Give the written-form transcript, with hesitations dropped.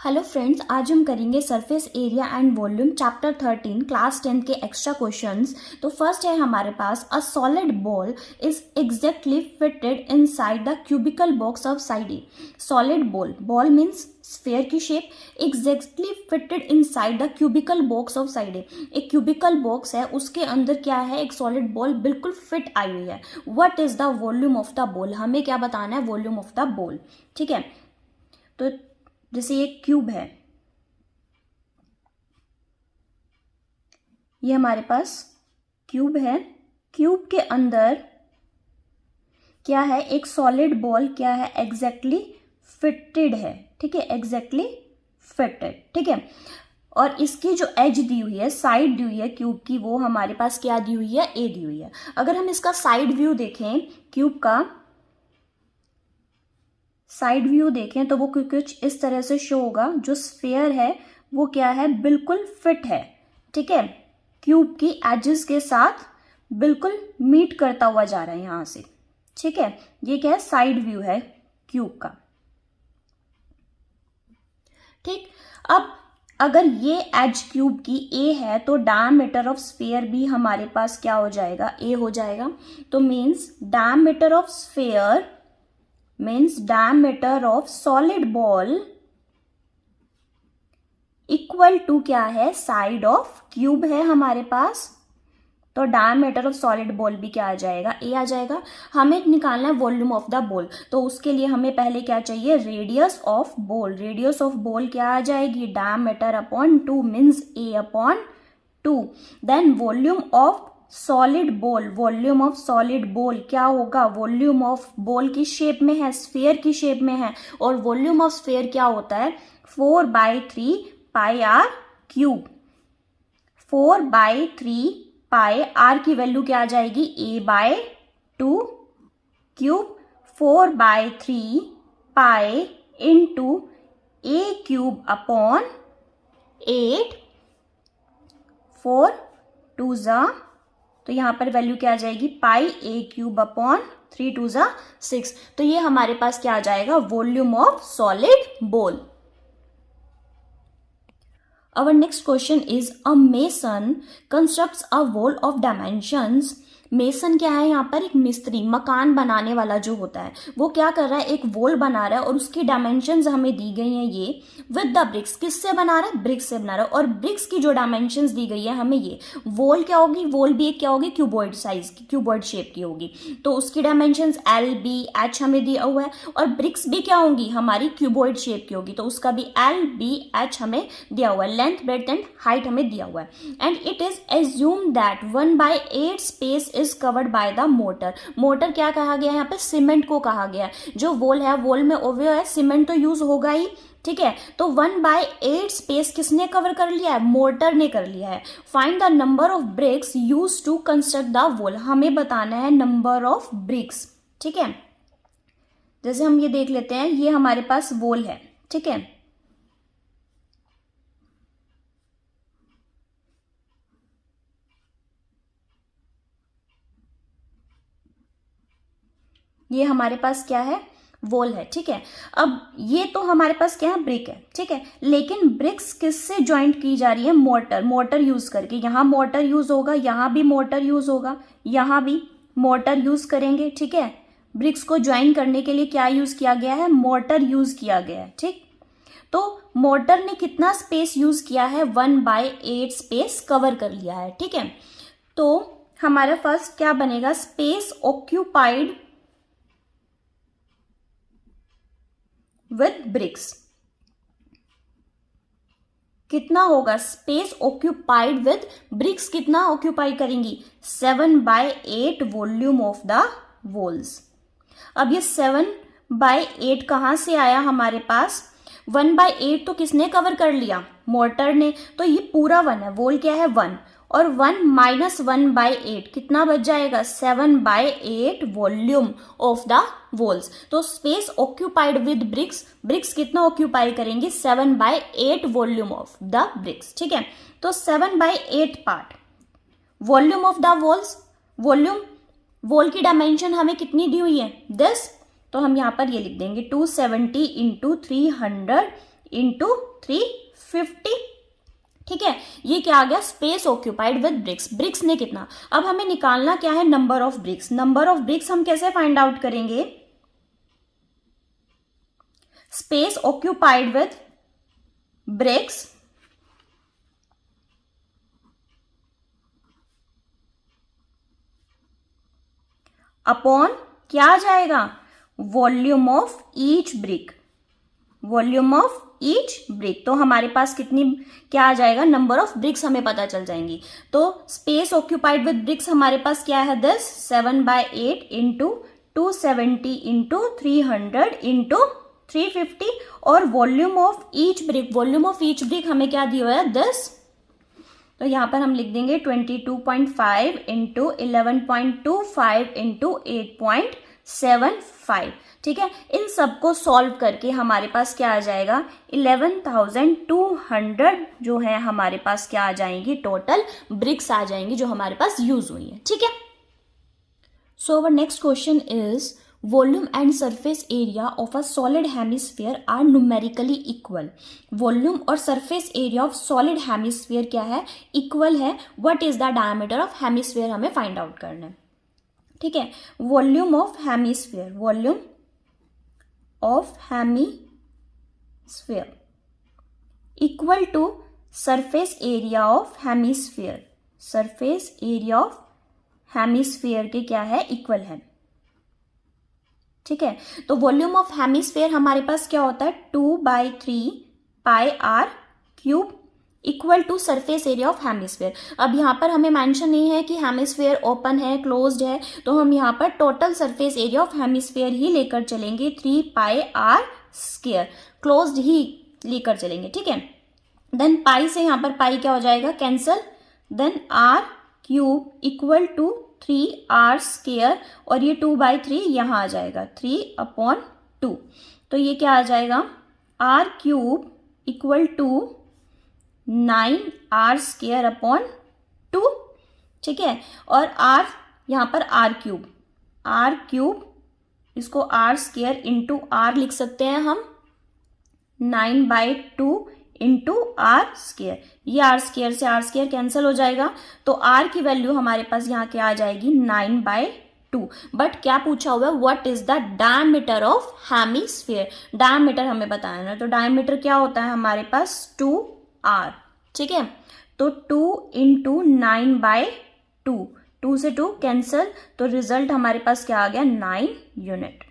Hello friends, आज हम करेंगे surface area and volume chapter 13 class 10 के एक्स्ट्रा क्वेश्चंस। तो फर्स्ट है हमारे पास, a solid ball is exactly fitted inside the cubical box of side a. Solid ball, ball means sphere की shape, exactly fitted inside the cubical box of side a. एक cubical box है, उसके अंदर क्या है, एक सॉलिड बॉल बिल्कुल fit आई हुई है। What is the volume of the ball, हमें क्या बताना है, वॉल्यूम ऑफ द बॉल। ठीक है, तो जैसे ये क्यूब है, ये हमारे पास क्यूब है, क्यूब के अंदर क्या है, एक सॉलिड बॉल क्या है, एग्जैक्टली फिटेड है। ठीक है, एग्जैक्टली फिटेड। ठीक है, और इसकी जो एज दी हुई है, साइड दी हुई है क्यूब की, वो हमारे पास क्या दी हुई है, ए दी हुई है। अगर हम इसका साइड व्यू देखें, क्यूब का साइड व्यू देखें तो वो कुछ इस तरह से शो होगा। जो स्फेयर है वो क्या है, बिल्कुल फिट है। ठीक है, क्यूब की एजेस के साथ बिल्कुल मीट करता हुआ जा रहा है यहां से। ठीक है, ये क्या है, साइड व्यू है क्यूब का। ठीक, अब अगर ये एज क्यूब की ए है तो डायमीटर ऑफ स्फेयर भी हमारे पास क्या हो जाएगा, ए हो जाएगा। तो means diameter of sphere means diameter of solid ball equal to क्या है, साइड ऑफ क्यूब है हमारे पास। तो डायमीटर ऑफ सॉलिड बॉल भी क्या आ जाएगा, ए आ जाएगा। हमें निकालना है वॉल्यूम ऑफ द बॉल, तो उसके लिए हमें पहले क्या चाहिए, radius of ball. Radius of ball क्या आ जाएगी, diameter upon 2 means A upon 2। Then volume of solid ball, volume of solid ball क्या होगा, वॉल्यूम ऑफ बॉल की शेप में है, स्फेयर की शेप में है, और वॉल्यूम ऑफ स्फेयर क्या होता है, 4/3 पाई आर क्यूब। 4/3 पाई आर की वैल्यू क्या आ जाएगी, a/2 cube. 4/3 pi into a cube upon 8, 4 2 जा, तो यहां पर वैल्यू क्या आ जाएगी, पाई ए क्यूब अपॉन 3 2 जा 6। तो ये हमारे पास क्या आ जाएगा, volume of solid ball. Our next question is, a mason constructs a wall of dimensions। Mason क्या है, यहाँ पर एक मिस्त्री, मकान बनाने वाला जो होता है, वो क्या कर रहा है, एक वॉल बना रहा है, और उसकी डायमेंशंस हमें दी गई हैं ये विद द ब्रिक्स। किससे बना रहा है, ब्रिक्स से बना रहा है। और ब्रिक्स की जो डायमेंशंस दी गई है हमें, ये वॉल क्या होगी, वॉल भी एक क्या होगी, क्यूबॉइड साइज की, क्यूबॉइड शेप की होगी। तो उसकी डायमेंशंस LBH हमें दिया हुआ है, और ब्रिक्स भी क्या होंगी, हमारी क्यूबॉइड शेप की होगी, तो उसका भी LBH हमें दिया हुआ है। लेंथ, ब्रेड्थ एंड हाइट हमें दिया हुआ है। And it is assume that 1/8 space is covered by the motor. Motor क्या कहा गया है यहाँ पे, सीमेंट को कहा गया है। जो वॉल है, वॉल में ओवे है, सीमेंट तो यूज होगा ही। ठीक है, तो 1/8 स्पेस किसने कवर कर लिया है, मोटर ने कर लिया है। Find the number of bricks use to construct the wall, हमें बताना है नंबर ऑफ ब्रिक्स। ठीक है, जैसे हम ये देख लेते हैं, ये हमारे पास वॉल है। ठीक है, ये हमारे पास क्या है, वॉल है। ठीक है, अब ये तो हमारे पास क्या है, ब्रिक है। ठीक है, लेकिन ब्रिक्स किससे ज्वाइंट की जा रही है, मोटर, मोटर यूज करके। यहां मोटर यूज होगा, यहां भी मोटर यूज होगा, यहां भी मोटर यूज करेंगे। ठीक है, ब्रिक्स को ज्वाइन करने के लिए क्या यूज किया गया है, मोटर यूज किया गया है। ठीक, तो मोटर ने कितना स्पेस यूज किया है, 1/8 स्पेस कवर कर लिया है। ठीक है, तो हमारा फर्स्ट क्या बनेगा, स्पेस ऑक्यूपाइड विद ब्रिक्स कितना होगा, स्पेस ऑक्यूपाइड विद ब्रिक्स कितना ऑक्यूपाई करेंगी, 7/8 वॉल्यूम ऑफ द वॉल्स। अब ये 7/8 कहां से आया हमारे पास, 1/8 तो किसने कवर कर लिया, मोटर ने, तो ये पूरा 1 है, वॉल क्या है 1, और 1 माइनस 1/8 कितना बच जाएगा, 7/8 वॉल्यूम ऑफ द वॉल्स। तो space occupied with bricks, bricks कितना ऑक्यूपाई करेंगे, 7/8 वॉल्यूम ऑफ द ब्रिक्स। ठीक है, तो 7/8 part volume of the walls, volume, wall की डायमेंशन हमें कितनी दी हुई है, दिस, तो हम यहां पर ये लिख देंगे 270 इंटू 300 इंटू 350। ठीक है, ये क्या आ गया, space occupied with bricks. Bricks ने कितना, अब हमें निकालना क्या है, number of bricks. Number of bricks हम कैसे फाइंड आउट करेंगे, space occupied with bricks upon क्या आ जाएगा, volume of each brick, volume of each brick. तो हमारे पास कितनी क्या आ जाएगा, नंबर ऑफ ब्रिक्स हमें पता चल जाएंगी। तो स्पेस ऑक्यूपाइड विद ब्रिक्स हमारे पास क्या है, 10, 7/8 इंटू 270 इंटू 300 इंटू 350, और volume of each brick, volume of each brick हमें क्या दिया है, 10। तो यहां पर हम लिख देंगे 22.5 इंटू 11.25 इंटू 8.75। ठीक है, इन सबको सॉल्व करके हमारे पास क्या आ जाएगा, 11,200 जो है हमारे पास क्या आ जाएंगी, टोटल ब्रिक्स आ जाएंगी जो हमारे पास यूज हुई है। ठीक है, so our next question is volume and surface area of a solid hemisphere are numerically equal. Volume और surface area of solid hemisphere क्या है, इक्वल है। What is the diameter of hemisphere हमें फाइंड आउट करना है। ठीक है, volume of hemisphere, volume of hemisphere equal to surface area of hemisphere, surface area of hemisphere के क्या है, इक्वल है। ठीक है, तो वॉल्यूम ऑफ हेमिस्फीयर हमारे पास क्या होता है, 2/3 πr³ equal to surface area of hemisphere. अब यहाँ पर हमें मेंशन नहीं है कि हेमिस्फीयर ओपन है क्लोज्ड है, तो हम यहाँ पर total surface area of hemisphere ही लेकर चलेंगे, 3πr², क्लोज्ड ही लेकर चलेंगे। ठीक है, देन पाई से यहाँ पर पाई क्या हो जाएगा, cancel, then r³ equal to 3r², और ये 2/3 यहाँ आ जाएगा, 3/2। तो ये क्या आ जाएगा, r³ इक्वल टू 9r²/2। ठीक है, और r यहाँ पर r³ इसको r² इंटू r लिख सकते हैं हम, 9/2 इंटू r²। ये r² से r² कैंसिल हो जाएगा, तो r की वैल्यू हमारे पास यहाँ क्या आ जाएगी, 9/2। बट क्या पूछा हुआ है, what is the diameter of hemisphere. Diameter हमें बताया ना, तो डायमीटर क्या होता है हमारे पास, 2r। ठीक है, तो 2 इंटू 9/2, 2 से 2 कैंसिल, तो रिजल्ट हमारे पास क्या आ गया, 9 यूनिट।